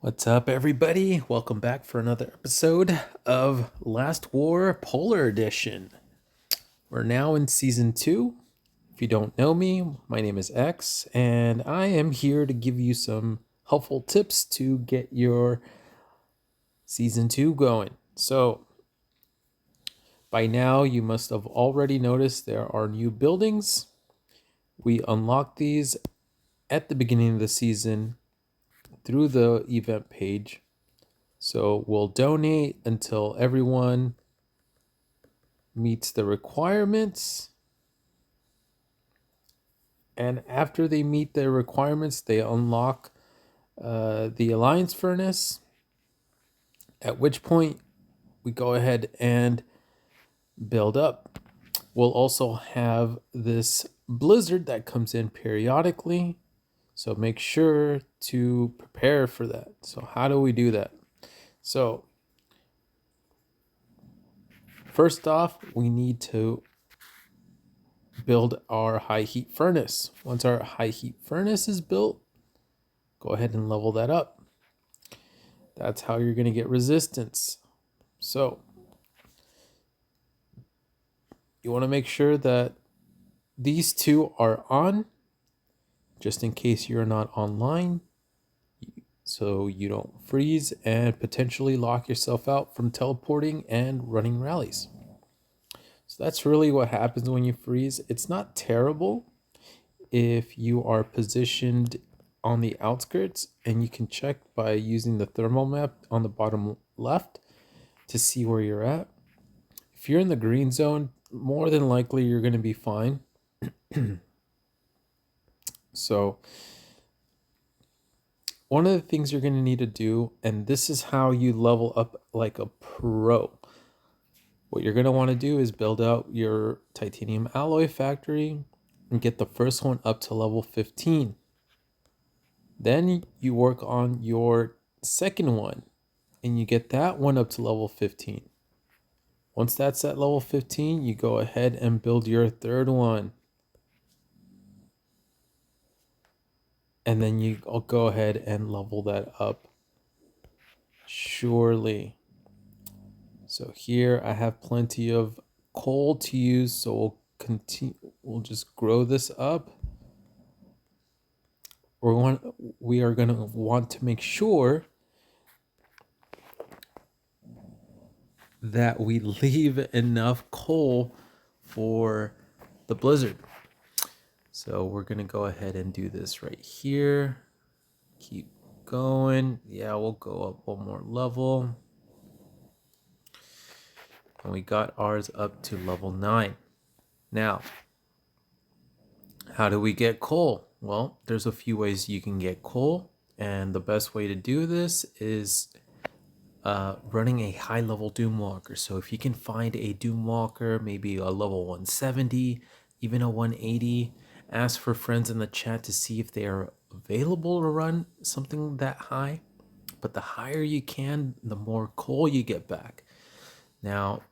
What's up, everybody? Welcome back for another episode of Last War Polar Edition. We're now in season 2. If you don't know me, my name is X, and I am here to give you some helpful tips to get your season 2 going. So, by now, you must have already noticed there are new buildings. We unlock these at the beginning of the season through the event page. So we'll donate until everyone meets the requirements. And after they meet the requirements, they unlock the Alliance Furnace. At which point, we go ahead and build up. We'll also have this blizzard that comes in periodically. So make sure to prepare for that. So how do we do that? So first off, we need to build our high heat furnace. Once our high heat furnace is built, go ahead and level that up. That's how you're going to get resistance. So you want to make sure that these two are on, just in case you're not online, so you don't freeze and potentially lock yourself out from teleporting and running rallies. So that's really what happens when you freeze. It's not terrible if you are positioned on the outskirts, and you can check by using the thermal map on the bottom left to see where you're at. If you're in the green zone, more than likely you're going to be fine. So one of the things you're going to need to do, and this is how you level up like a pro, what you're going to want to do is build out your titanium alloy factory and get the first one up to level 15. Then you work on your second one and you get that one up to level 15. Once that's at level 15, you go ahead and build your third one. And then you'll go ahead and level that up surely. So here I have plenty of coal to use, so we'll just grow this up. We are going to want to make sure that we leave enough coal for the blizzard. So we're going to go ahead and do this right here. Keep going. Yeah, we'll go up one more level. And we got ours up to level 9. Now, how do we get coal? Well, there's a few ways you can get coal. And the best way to do this is running a high level Doom Walker. So if you can find a Doom Walker, maybe a level 170, even a 180, ask for friends in the chat to see if they are available to run something that high. But the higher you can, the more coal you get back. Now,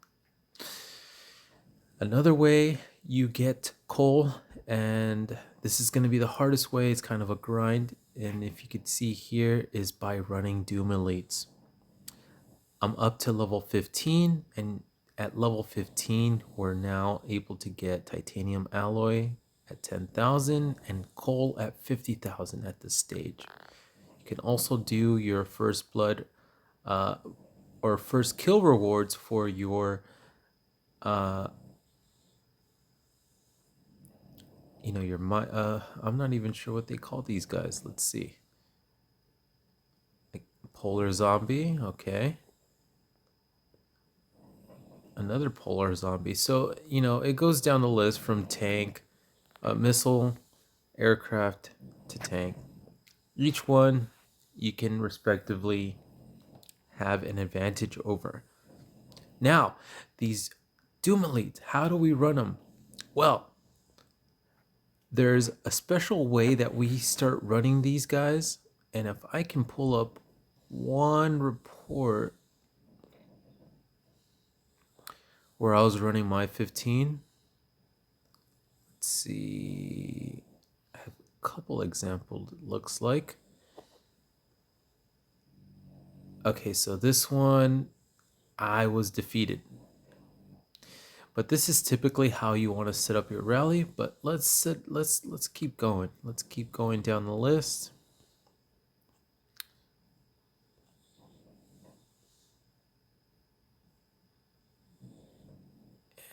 another way you get coal, and this is going to be the hardest way, it's kind of a grind, and if you could see here, is by running Doom Elites. I'm up to level 15, and at level 15, we're now able to get titanium alloy at 10,000 and coal at 50,000 at this stage. You can also do your first blood or first kill rewards for your I'm not even sure what they call these guys. Let's see. Like polar zombie, okay. Another polar zombie. So, it goes down the list from tank, missile, aircraft to tank. Each one you can respectively have an advantage over. Now, these Doom Elites, how do we run them? Well, there's a special way that we start running these guys. And if I can pull up one report where I was running my 15. Let's see. I have a couple examples, it looks like. Okay, so this one I was defeated. But this is typically how you want to set up your rally, but let's keep going. Let's keep going down the list.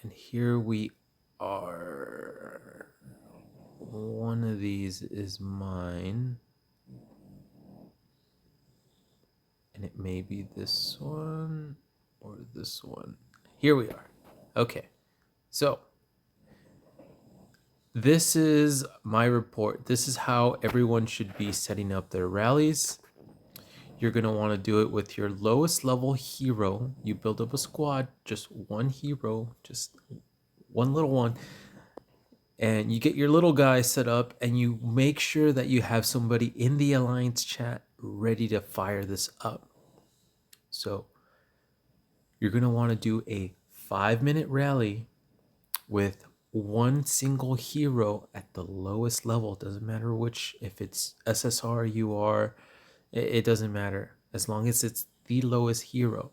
And here we are. One of these is mine. And it may be this one or this one. Here we are. Okay. So this is my report. This is how everyone should be setting up their rallies. You're going to want to do it with your lowest level hero. You build up a squad, just one hero, just one little one. And you get your little guy set up and you make sure that you have somebody in the alliance chat ready to fire this up. So you're going to want to do a 5-minute rally with one single hero at the lowest level. It doesn't matter which, if it's SSR, UR, it doesn't matter. As long as it's the lowest hero.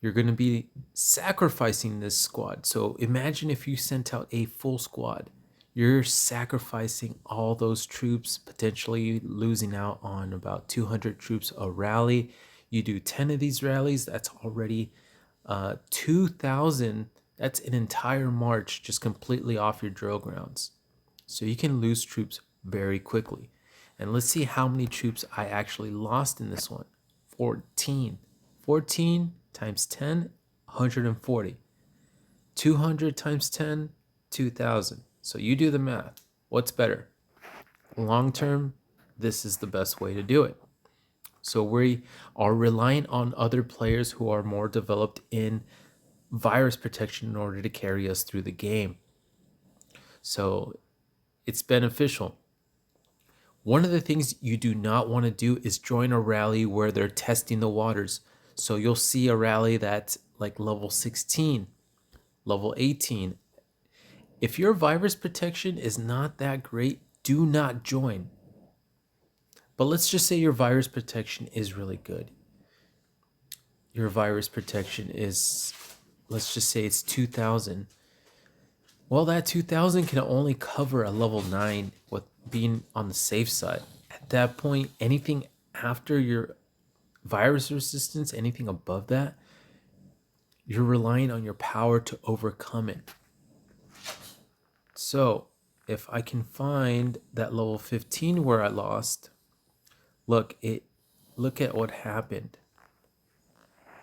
You're going to be sacrificing this squad. So imagine if you sent out a full squad. You're sacrificing all those troops, potentially losing out on about 200 troops a rally. You do 10 of these rallies, that's already 2,000. That's an entire march just completely off your drill grounds. So you can lose troops very quickly. And let's see how many troops I actually lost in this one. 14. 14 times 10, 140. 200 times 10, 2,000. So you do the math. What's better? Long term, this is the best way to do it. So we are relying on other players who are more developed in virus protection in order to carry us through the game. So it's beneficial. One of the things you do not want to do is join a rally where they're testing the waters. So you'll see a rally that's like level 16, level 18. If your virus protection is not that great, do not join. But let's just say your virus protection is really good. Your virus protection is, let's just say it's 2,000. Well, that 2,000 can only cover a level 9 with being on the safe side. At that point, anything after your virus resistance, anything above that, you're relying on your power to overcome it. So if I can find that level 15 where I lost, look at what happened,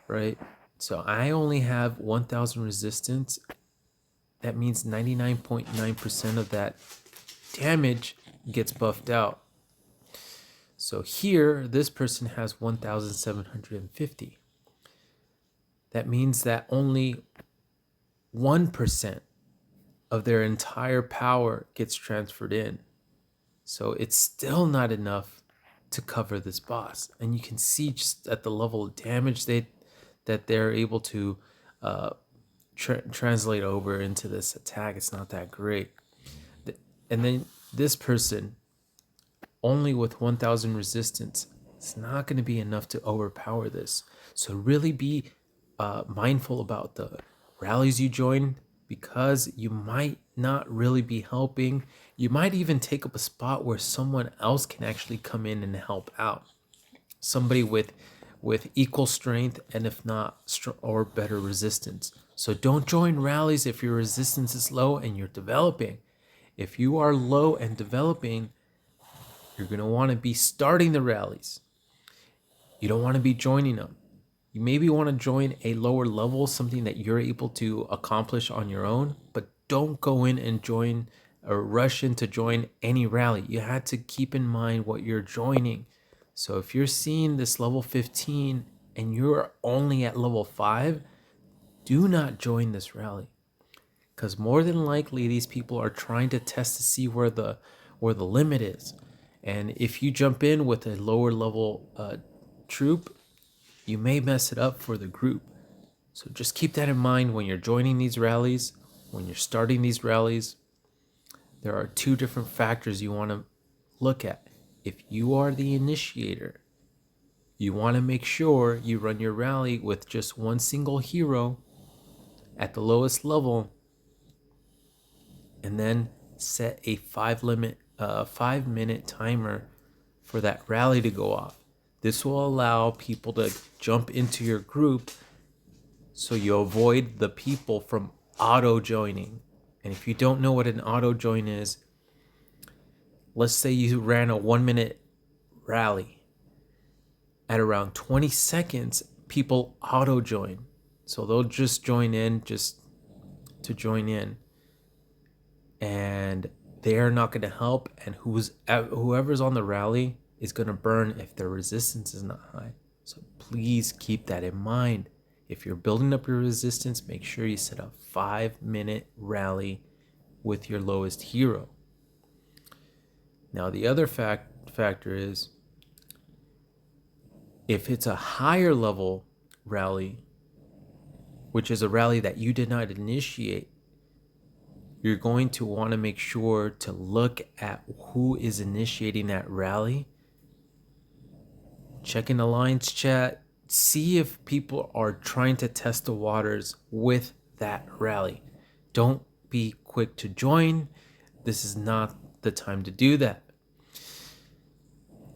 right? So I only have 1,000 resistance. That means 99.9% of that damage gets buffed out. So here, this person has 1,750. That means that only 1% of their entire power gets transferred in. So it's still not enough to cover this boss. And you can see just at the level of damage that they're able to translate over into this attack. It's not that great. And then this person, only with 1,000 resistance, it's not going to be enough to overpower this. So really be mindful about the rallies you join, because you might not really be helping. You might even take up a spot where someone else can actually come in and help out. Somebody with equal strength, and if not or better resistance. So don't join rallies if your resistance is low and you're developing. If you are low and developing, you're going to want to be starting the rallies. You don't want to be joining them. You maybe want to join a lower level, something that you're able to accomplish on your own, but don't go in and join or rush in to join any rally. You had to keep in mind what you're joining. So if you're seeing this level 15 and you're only at level 5, do not join this rally. Because more than likely these people are trying to test to see where the limit is. And if you jump in with a lower level troop, you may mess it up for the group. So just keep that in mind when you're joining these rallies, when you're starting these rallies. There are 2 different factors you want to look at. If you are the initiator, You want to make sure you run your rally with just one single hero at the lowest level, and then set a 5-minute timer for that rally to go off. This will allow people to jump into your group so you avoid the people from auto joining. And if you don't know what an auto join is, let's say you ran a 1-minute rally. At around 20 seconds, people auto join. So they'll just join in just to join in. And they're not going to help. And whoever's on the rally is going to burn if their resistance is not high. So please keep that in mind. If you're building up your resistance, make sure you set a 5-minute rally with your lowest hero. Now, the other factor is, if it's a higher level rally, which is a rally that you did not initiate, you're going to want to make sure to look at who is initiating that rally. Check in the Alliance chat. See if people are trying to test the waters with that rally. Don't be quick to join. This is not the time to do that.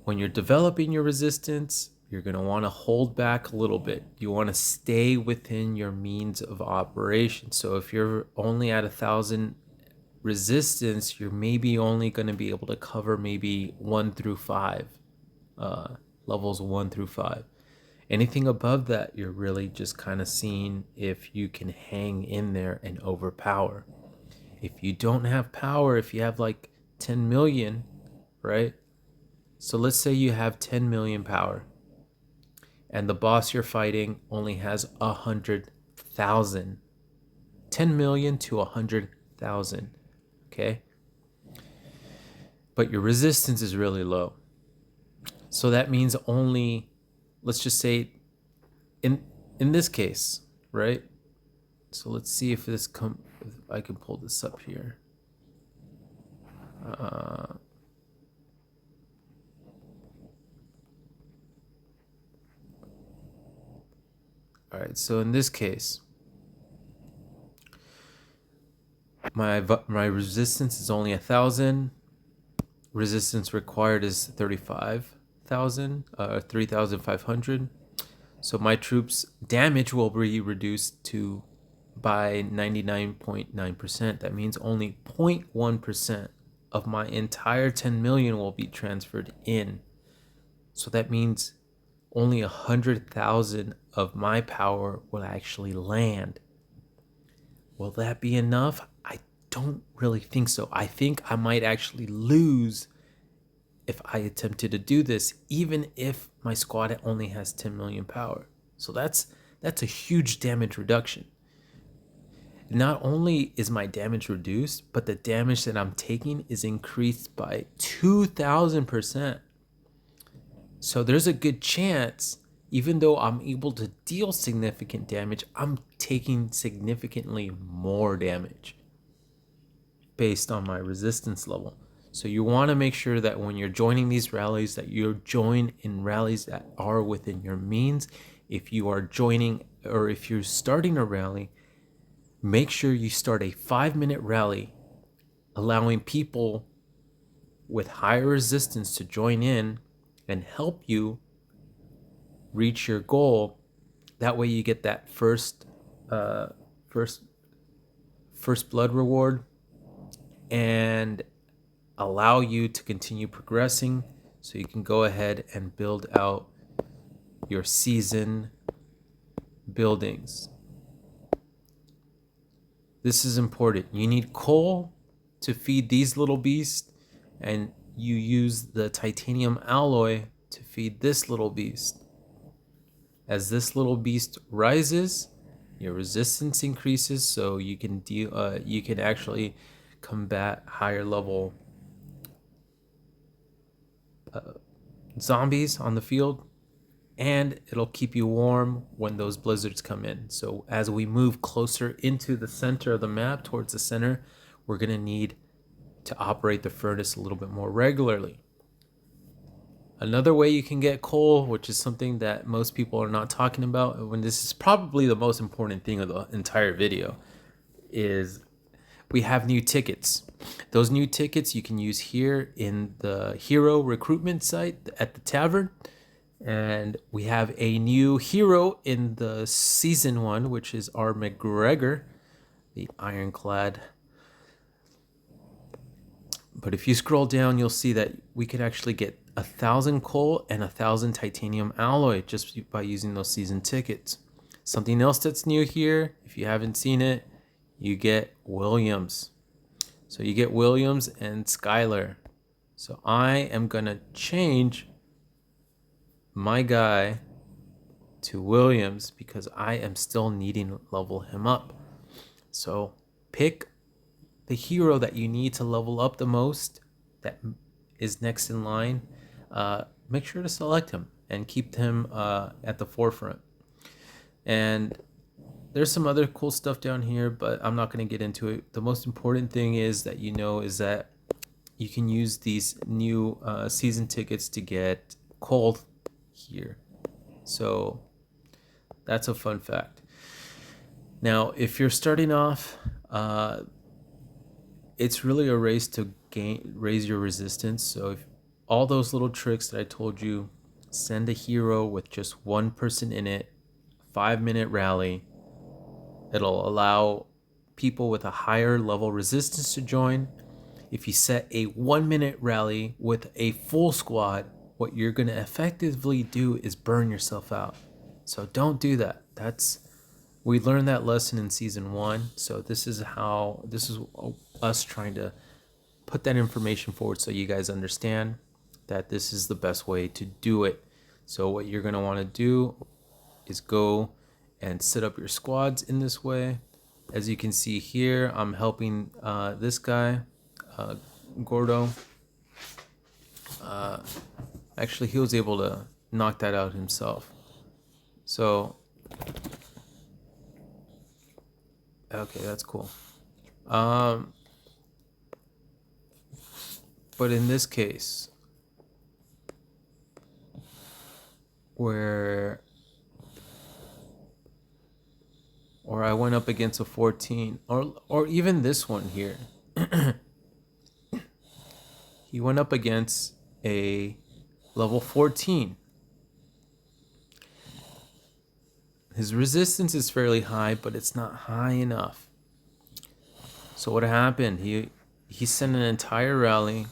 When you're developing your resistance, you're going to want to hold back a little bit. You want to stay within your means of operation. So if you're only at 1,000 resistance, you're maybe only going to be able to cover maybe 1 through 5, levels 1 through 5. Anything above that, you're really just kind of seeing if you can hang in there and overpower. If you don't have power, if you have like 10 million, right? So let's say you have 10 million power and the boss you're fighting only has 100,000. 10 million to 100,000, okay? But your resistance is really low. So that means only, let's just say, in this case, right? So let's see if if I can pull this up here. All right, so in this case, my resistance is only 1,000. Resistance required is 35,000, 3,500. So my troops' damage will be reduced by 99.9%. That means only 0.1% of my entire 10 million will be transferred in. So that means only 100,000 of my power will actually land. Will that be enough? I don't really think so. I think I might actually lose if I attempted to do this, even if my squad only has 10 million power. So that's a huge damage reduction. Not only is my damage reduced, but the damage that I'm taking is increased by 2,000%. So there's a good chance, even though I'm able to deal significant damage, I'm taking significantly more damage based on my resistance level. So you want to make sure that when you're joining these rallies, that you join in rallies that are within your means. If you are joining, or if you're starting a rally, make sure you start a 5-minute rally, allowing people with higher resistance to join in and help you reach your goal. That way you get that first blood reward and allow you to continue progressing so you can go ahead and build out your season buildings. This is important. You need coal to feed these little beasts, and you use the titanium alloy to feed this little beast. As this little beast rises, your resistance increases, so you can you can actually combat higher level zombies on the field, and it'll keep you warm when those blizzards come in. So as we move closer into the center of the map, towards the center, we're going to need to operate the furnace a little bit more regularly. Another way you can get coal, which is something that most people are not talking about, when this is probably the most important thing of the entire video, is we have new tickets. Those new tickets you can use here in the hero recruitment site at the tavern. And we have a new hero in the season 1, which is our McGregor, the ironclad. But if you scroll down, you'll see that we could actually get 1,000 coal and 1,000 titanium alloy just by using those season tickets. Something else that's new here, if you haven't seen it, you get Williams. So you get Williams and Skylar. So I am gonna change my guy to Williams because I am still needing to level him up. So pick the hero that you need to level up the most, that is next in line. Make sure to select him and keep him at the forefront. And there's some other cool stuff down here, but I'm not going to get into it. The most important thing is that is that you can use these new season tickets to get coal here. So that's a fun fact. Now, if you're starting off, it's really a race to raise your resistance. So if all those little tricks that I told you, send a hero with just one person in it, 5-minute rally. It'll allow people with a higher level resistance to join. If you set a 1-minute rally with a full squad, what you're going to effectively do is burn yourself out. So don't do that. We learned that lesson in season 1. So this is us trying to put that information forward so you guys understand that this is the best way to do it. So what you're going to want to do is go and set up your squads in this way. As you can see here, I'm helping this guy, Gordo. Actually, he was able to knock that out himself. So, okay, that's cool. But in this case, or I went up against a 14, or even this one here. He went up against a level 14. His resistance is fairly high, but it's not high enough. So what happened? He sent an entire rally,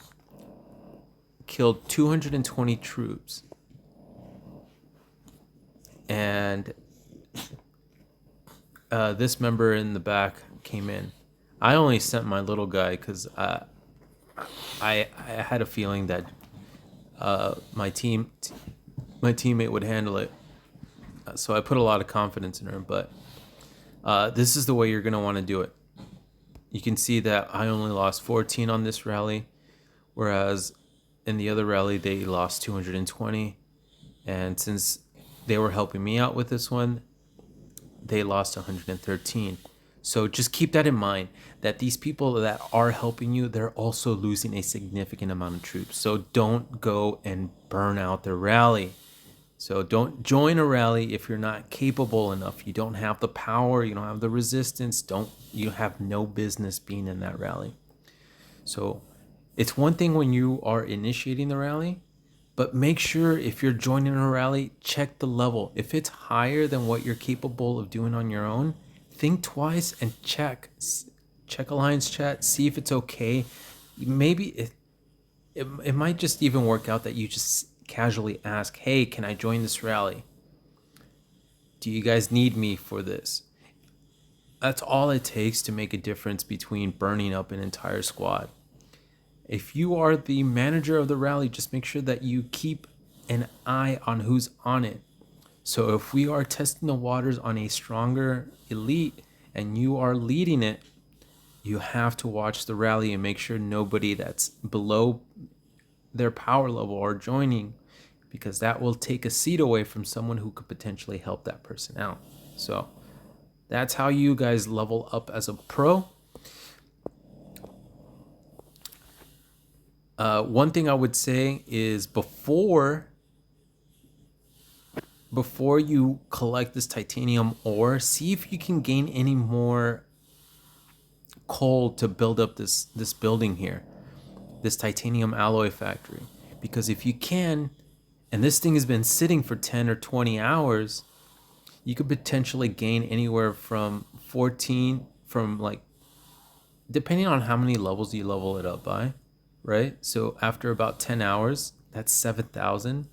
killed 220 troops, and this member in the back came in. I only sent my little guy because I had a feeling that my teammate would handle it. So I put a lot of confidence in her. But this is the way you're going to want to do it. You can see that I only lost 14 on this rally, whereas in the other rally they lost 220. And since they were helping me out with this one, they lost 113. So just keep that in mind, that these people that are helping you, they're also losing a significant amount of troops. So don't go and burn out their rally. So don't join a rally if you're not capable enough. You don't have the power, you don't have the resistance, you have no business being in that rally. So it's one thing when you are initiating the rally, but make sure if you're joining a rally, check the level. If it's higher than what you're capable of doing on your own, think twice and check Alliance chat, see if it's okay. Maybe it might just even work out that you just casually ask, hey, can I join this rally? Do you guys need me for this? That's all it takes to make a difference between burning up an entire squad. If you are the manager of the rally, just make sure that you keep an eye on who's on it. So if we are testing the waters on a stronger elite and you are leading it, you have to watch the rally and make sure nobody that's below their power level are joining, because that will take a seat away from someone who could potentially help that person out. So that's how you guys level up as a pro. One thing I would say is before you collect this titanium ore, see if you can gain any more coal to build up this building here, this titanium alloy factory. Because if you can, and this thing has been sitting for 10 or 20 hours, you could potentially gain anywhere from 14, from like, depending on how many levels you level it up by, right? So after about 10 hours, that's 7,000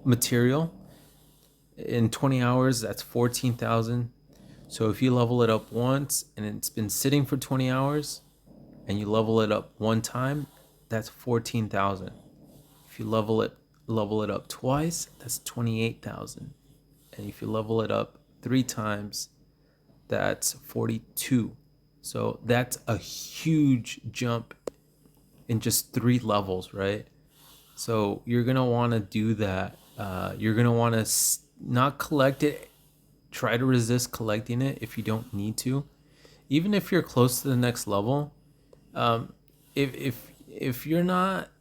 material. In 20 hours, that's 14,000. So if you level it up once and it's been sitting for 20 hours and you level it up one time, that's 14,000. If you level it up twice, that's 28,000. And if you level it up 3 times, that's 42. So that's a huge jump in just 3 levels, right? So you're going to want to do that. You're going to want to not collect it. Try to resist collecting it if you don't need to. Even if you're close to the next level, um, if you're not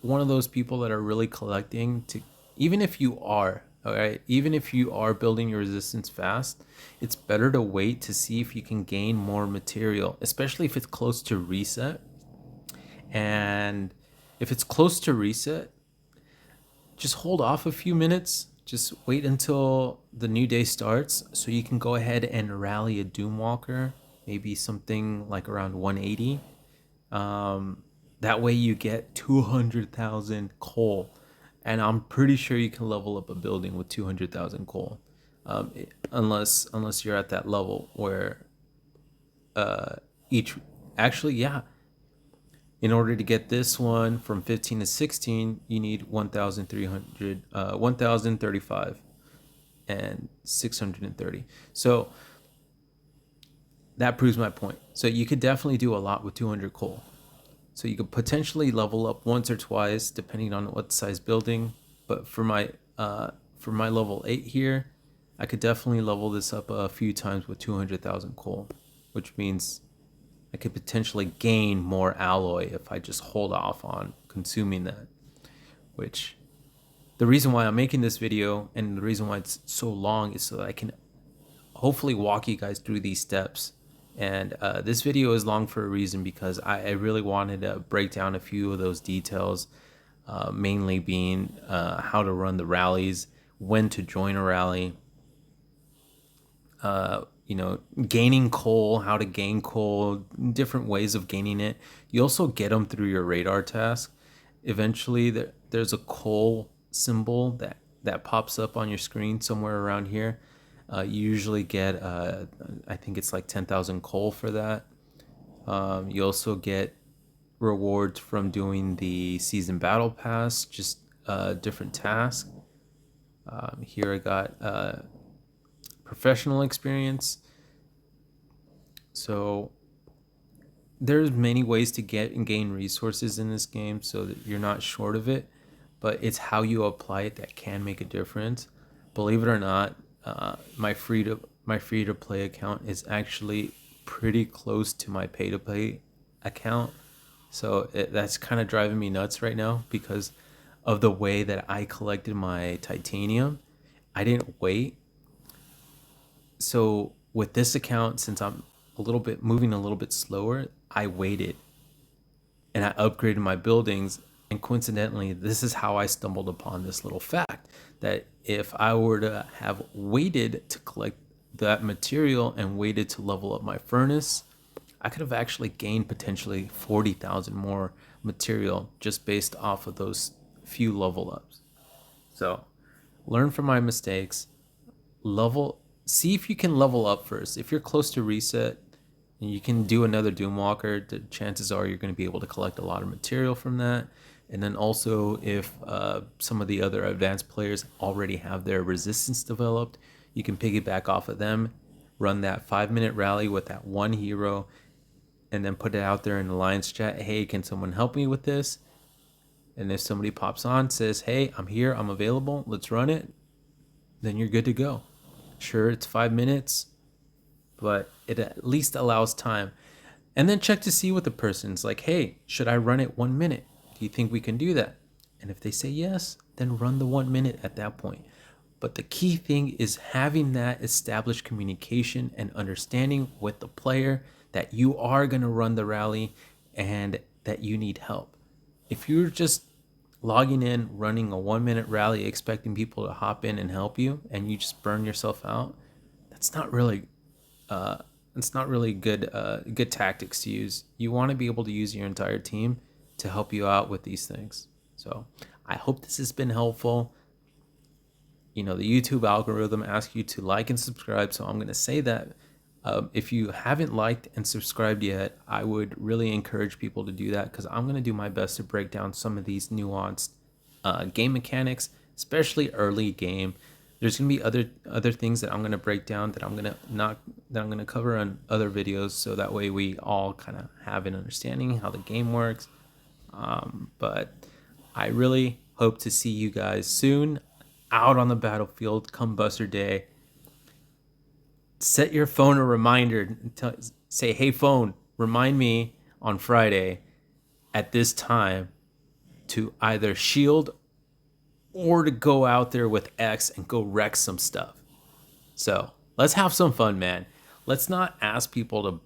one of those people that are really collecting to, even if you are, all right, even if you are building your resistance fast, it's better to wait to see if you can gain more material, especially if it's close to reset. And if it's close to reset, just hold off a few minutes. Just wait until the new day starts so you can go ahead and rally a Doomwalker, maybe something like around 180. That way you get 200,000 coal. And I'm pretty sure you can level up a building with 200,000 coal. Unless you're at that level where each, actually, yeah, in order to get this one from 15 to 16, you need 1,300, 1,035 and 630. So that proves my point. So you could definitely do a lot with 200 coal. So you could potentially level up once or twice depending on what size building. But for my level 8 here, I could definitely level this up a few times with 200,000 coal, which means I could potentially gain more alloy if I just hold off on consuming that. Which, the reason why I'm making this video and the reason why it's so long is so that I can hopefully walk you guys through these steps. And this video is long for a reason, because I really wanted to break down a few of those details, mainly being how to run the rallies, when to join a rally, gaining coal, how to gain coal, different ways of gaining it. You also get them through your radar task. Eventually, there's a coal symbol that pops up on your screen somewhere around here. You usually get, I think it's like 10,000 coal for that. You also get rewards from doing the season battle pass, just different tasks. Here I got professional experience. So there's many ways to get and gain resources in this game so that you're not short of it, but it's how you apply it that can make a difference. Believe it or not, my free to play account is actually pretty close to my pay to play account. So that's kind of driving me nuts right now because of the way that I collected my titanium. I didn't wait. So with this account, since I'm moving a little bit slower, I waited and I upgraded my buildings. And coincidentally, this is how I stumbled upon this little fact that if I were to have waited to collect that material and waited to level up my furnace, I could have actually gained potentially 40,000 more material just based off of those few level ups. So learn from my mistakes, see if you can level up first. If you're close to reset and you can do another Doomwalker, the chances are you're going to be able to collect a lot of material from that. And then also, if some of the other advanced players already have their resistance developed, you can piggyback off of them, run that 5-minute rally with that one hero, and then put it out there in the Alliance chat. Hey, can someone help me with this? And if somebody pops on, says, hey, I'm here, I'm available, let's run it, then you're good to go. Sure, it's 5 minutes, but it at least allows time. And then check to see what the person's like. Hey, should I run it 1 minute? Do you think we can do that? And if they say yes, then run the 1 minute at that point. But the key thing is having that established communication and understanding with the player that you are going to run the rally and that you need help. If you're just logging in, running a 1 minute rally, expecting people to hop in and help you, and you just burn yourself out, that's not really uh, good tactics to use. You want to be able to use your entire team to help you out with these things. So I hope this has been helpful. The YouTube algorithm asks you to like and subscribe, so I'm going to say that. If you haven't liked and subscribed yet, I would really encourage people to do that, because I'm going to do my best to break down some of these nuanced game mechanics, especially early game. There's going to be other things that I'm going to break down that I'm going to cover on other videos, so that way we all kind of have an understanding how the game works. But I really hope to see you guys soon out on the battlefield come Buster Day. Set your phone a reminder. Say, hey phone, remind me on Friday at this time to either shield or to go out there with X and go wreck some stuff. So let's have some fun, man. Let's not ask people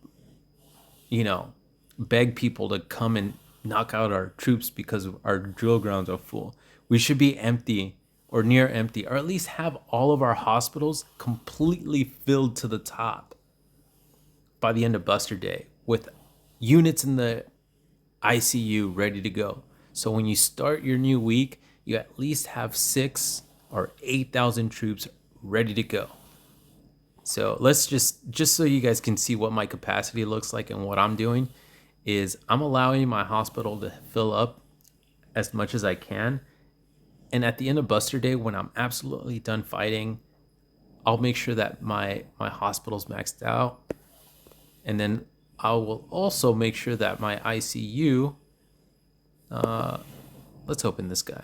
to, beg people to come and knock out our troops because our drill grounds are full. We should be empty or near empty, or at least have all of our hospitals completely filled to the top by the end of Buster Day, with units in the ICU ready to go. So when you start your new week, you at least have 6 or 8,000 troops ready to go. So let's just so you guys can see what my capacity looks like and what I'm doing, is I'm allowing my hospital to fill up as much as I can. And at the end of Buster Day, when I'm absolutely done fighting, I'll make sure that my hospital's maxed out. And then I will also make sure that my ICU, let's open this guy.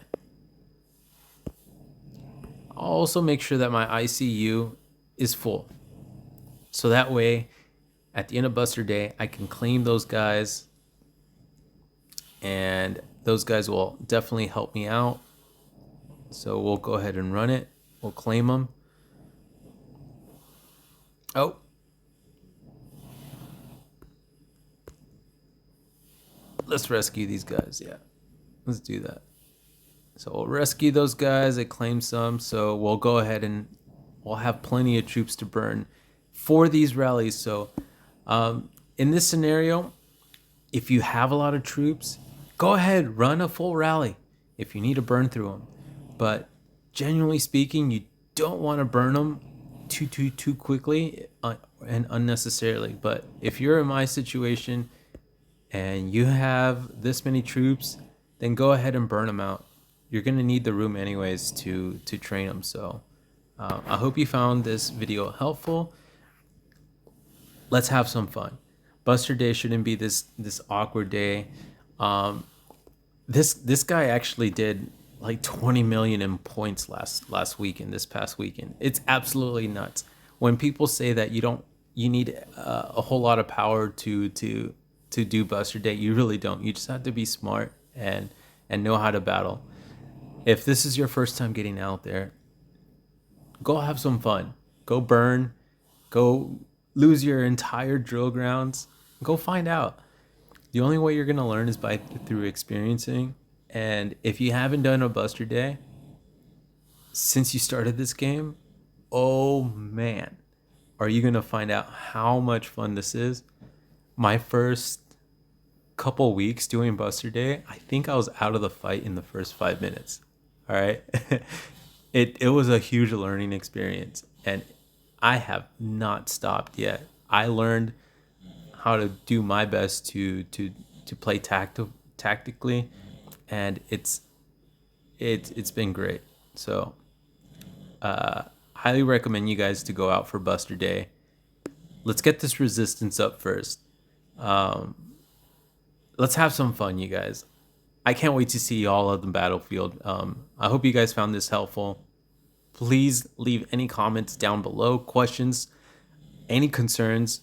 I'll also make sure that my ICU is full. So that way, at the end of Buster Day, I can claim those guys. And those guys will definitely help me out. So we'll go ahead and run it. We'll claim them. Oh. Let's rescue these guys. Yeah. Let's do that. So we'll rescue those guys. They claim some. So we'll go ahead and we'll have plenty of troops to burn for these rallies. So in this scenario, if you have a lot of troops, go ahead, run a full rally if you need to burn through them. But generally speaking, you don't want to burn them too quickly and unnecessarily. But if you're in my situation and you have this many troops, then go ahead and burn them out. You're going to need the room anyways to train them. So I hope you found this video helpful. Let's have some fun. Buster Day shouldn't be this awkward day. This guy actually did like 20 million in points last weekend, this past weekend. It's absolutely nuts. When people say that you need a whole lot of power to do Buster Day, you really don't. You just have to be smart and know how to battle. If this is your first time getting out there, go have some fun. Go burn. Go lose your entire drill grounds. Go find out. The only way you're gonna learn is through experiencing. And if you haven't done a Buster Day since you started this game, oh man, are you gonna find out how much fun this is. My first couple weeks doing Buster Day, I think I was out of the fight in the first 5 minutes. All right. It was a huge learning experience, and I have not stopped yet. I learned how to do my best to play tactically, and it's been great. So highly recommend you guys to go out for Buster Day. Let's get this resistance up first. Let's have some fun, you guys. I can't wait to see you all on the battlefield. I hope you guys found this helpful. Please leave any comments down below, questions, any concerns,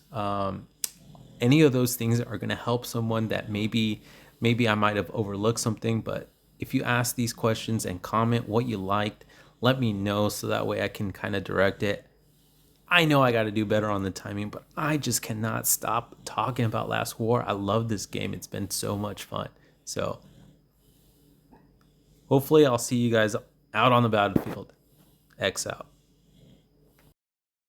any of those things are going to help someone that maybe I might have overlooked something. But if you ask these questions and comment what you liked, let me know so that way I can kind of direct it. I know I got to do better on the timing, but I just cannot stop talking about Last War. I love this game. It's been so much fun. So hopefully I'll see you guys out on the battlefield. X out.